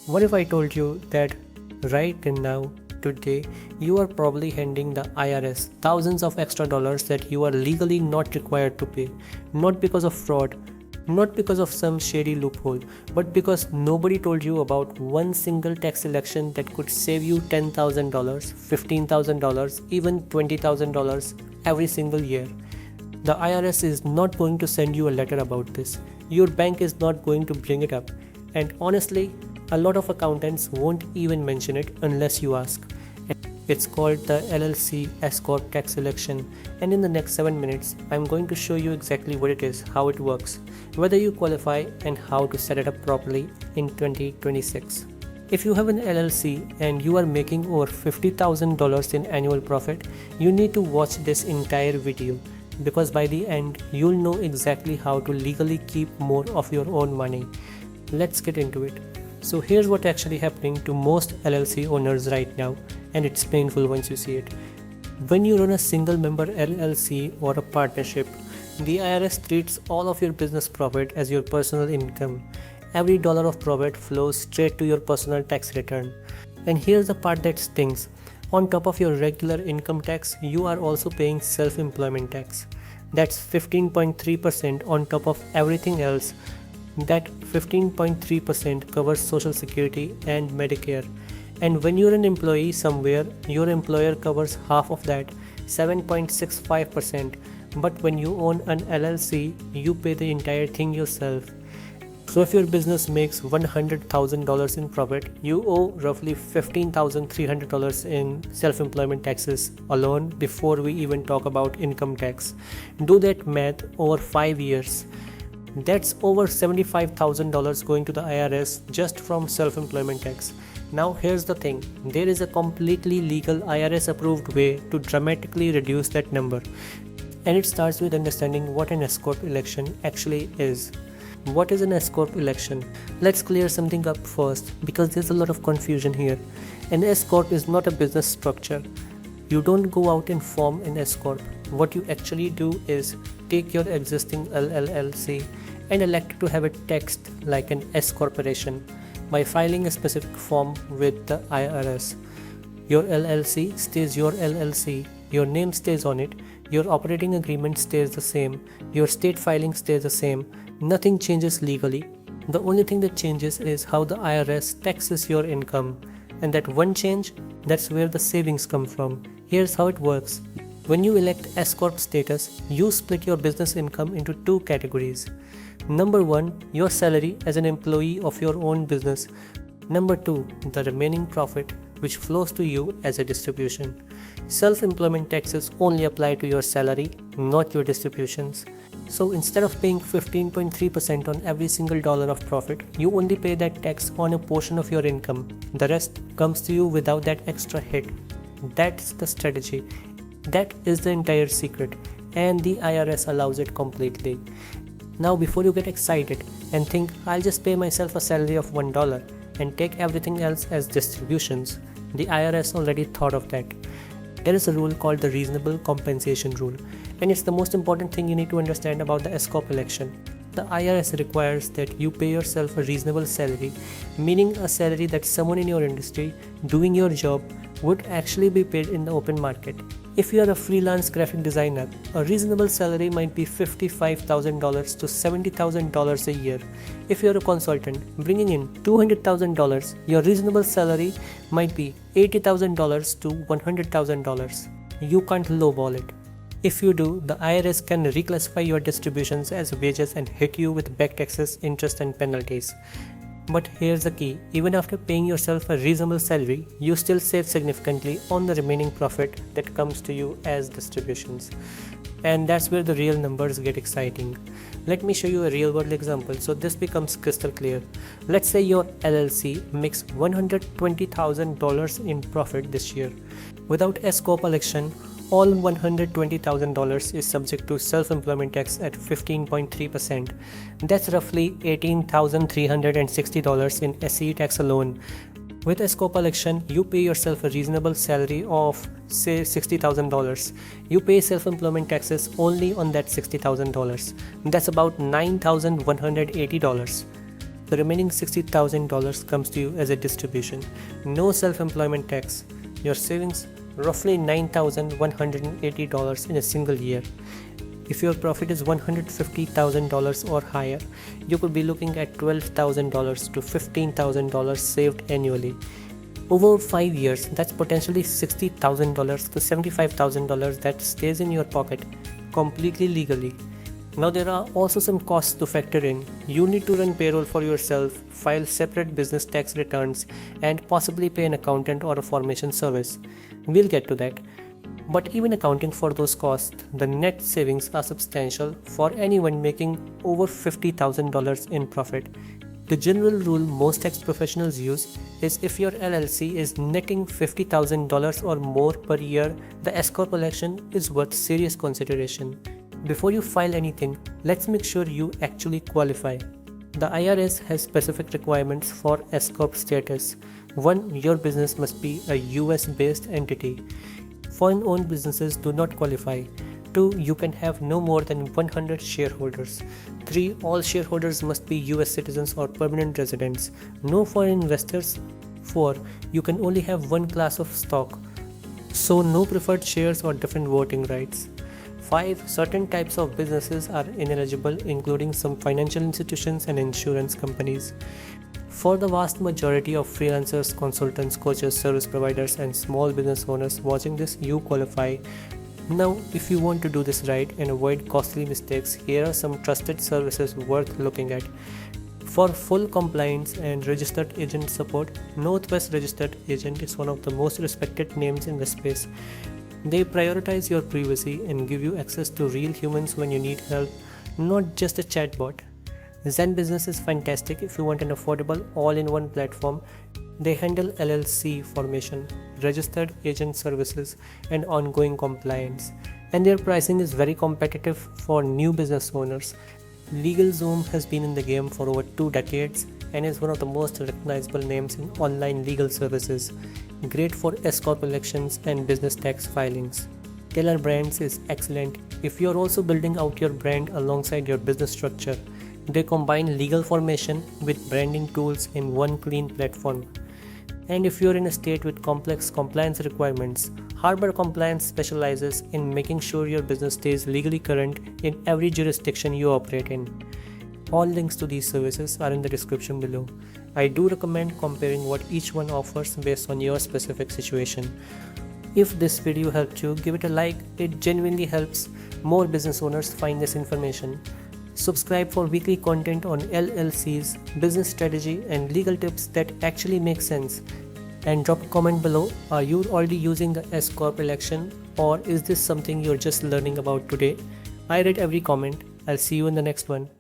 What if I told you that right now, today, you are probably handing the IRS thousands of extra dollars that you are legally not required to pay, not because of fraud, not because of some shady loophole, but because nobody told you about one single tax election that could save you $10,000, $15,000, even $20,000 every single year. The IRS is not going to send you a letter about this. Your bank is not going to bring it up. And honestly, a lot of accountants won't even mention it unless you ask. It's called the LLC S-Corp tax election, and in the next 7 minutes, I'm going to show you exactly what it is, how it works, whether you qualify, and how to set it up properly in 2026. If you have an LLC and you are making over $50,000 in annual profit, you need to watch this entire video, because by the end, you'll know exactly how to legally keep more of your own money. Let's get into it. So here's what's actually happening to most LLC owners right now, and it's painful once you see it. When you run a single member LLC or a partnership, the IRS treats all of your business profit as your personal income. Every dollar of profit flows straight to your personal tax return. And here's the part that stings. On top of your regular income tax, you are also paying self-employment tax. That's 15.3% on top of everything else. That 15.3% covers Social Security and Medicare. And when you're an employee somewhere, your employer covers half of that, 7.65%. But when you own an LLC, you pay the entire thing yourself. So if your business makes $100,000 in profit, you owe roughly $15,300 in self-employment taxes alone before we even talk about income tax. Do that math over 5 years. That's over $75,000 going to the IRS just from self-employment tax. Now here's the thing, there is a completely legal IRS approved way to dramatically reduce that number. And it starts with understanding what an S-Corp election actually is. What is an S-Corp election? Let's clear something up first, because there's a lot of confusion here. An S-Corp is not a business structure. You don't go out and form an S-Corp. What you actually do is take your existing LLC and elect to have it taxed like an S-Corporation by filing a specific form with the IRS. Your LLC stays your LLC, your name stays on it, your operating agreement stays the same, your state filing stays the same, nothing changes legally. The only thing that changes is how the IRS taxes your income. And that one change, that's where the savings come from. Here's how it works. When you elect S-Corp status, you split your business income into two categories. Number 1, your salary as an employee of your own business. Number 2, the remaining profit, which flows to you as a distribution. Self-employment taxes only apply to your salary, not your distributions. So instead of paying 15.3% on every single dollar of profit, you only pay that tax on a portion of your income. The rest comes to you without that extra hit. That's the strategy. That is the entire secret, and the IRS allows it completely. Now before you get excited and think I'll just pay myself a salary of $1 and take everything else as distributions, the IRS already thought of that. There is a rule called the reasonable compensation rule, and it's the most important thing you need to understand about the S-Corp election. The IRS requires that you pay yourself a reasonable salary, meaning a salary that someone in your industry doing your job would actually be paid in the open market. If you are a freelance graphic designer, a reasonable salary might be $55,000 to $70,000 a year. If you are a consultant bringing in $200,000, your reasonable salary might be $80,000 to $100,000. You can't lowball it. If you do, the IRS can reclassify your distributions as wages and hit you with back taxes, interest and penalties. But here's the key, even after paying yourself a reasonable salary, you still save significantly on the remaining profit that comes to you as distributions. And that's where the real numbers get exciting. Let me show you a real world example so this becomes crystal clear. Let's say your LLC makes $120,000 in profit this year. Without S-Corp election, all $120,000 is subject to self-employment tax at 15.3%. That's roughly $18,360 in SE tax alone. With S-Corp election, you pay yourself a reasonable salary of say $60,000. You pay self-employment taxes only on that $60,000. That's about $9,180. The remaining $60,000 comes to you as a distribution. No self-employment tax. Your savings roughly $9,180 in a single year. If your profit is $150,000 or higher, you could be looking at $12,000 to $15,000 saved annually. Over 5 years, that's potentially $60,000 to $75,000 that stays in your pocket completely legally. Now there are also some costs to factor in. You need to run payroll for yourself, file separate business tax returns, and possibly pay an accountant or a formation service. We'll get to that. But even accounting for those costs, the net savings are substantial for anyone making over $50,000 in profit. The general rule most tax professionals use is if your LLC is netting $50,000 or more per year, the S-Corp election is worth serious consideration. Before you file anything, let's make sure you actually qualify. The IRS has specific requirements for S-Corp status. 1. Your business must be a US-based entity. Foreign-owned businesses do not qualify. 2. You can have no more than 100 shareholders. 3. All shareholders must be US citizens or permanent residents. No foreign investors. 4. You can only have one class of stock, so no preferred shares or different voting rights. 5. Certain types of businesses are ineligible, including some financial institutions and insurance companies. For the vast majority of freelancers, consultants, coaches, service providers, and small business owners watching this, you qualify. Now, if you want to do this right and avoid costly mistakes, here are some trusted services worth looking at. For full compliance and registered agent support, Northwest Registered Agent is one of the most respected names in the space. They prioritize your privacy and give you access to real humans when you need help, not just a chatbot. Zen Business is fantastic if you want an affordable all-in-one platform. They handle LLC formation, registered agent services, and ongoing compliance. And their pricing is very competitive for new business owners. LegalZoom has been in the game for over 2 decades and is one of the most recognizable names in online legal services. Great for S-Corp elections and business tax filings. Taylor Brands is excellent if you're also building out your brand alongside your business structure. They combine legal formation with branding tools in one clean platform. And if you're in a state with complex compliance requirements, Harbor Compliance specializes in making sure your business stays legally current in every jurisdiction you operate in. All links to these services are in the description below. I do recommend comparing what each one offers based on your specific situation. If this video helped you, give it a like. It genuinely helps more business owners find this information. Subscribe for weekly content on LLCs, business strategy, and legal tips that actually make sense. And drop a comment below. Are you already using the S-Corp election, or is this something you're just learning about today? I read every comment. I'll see you in the next one.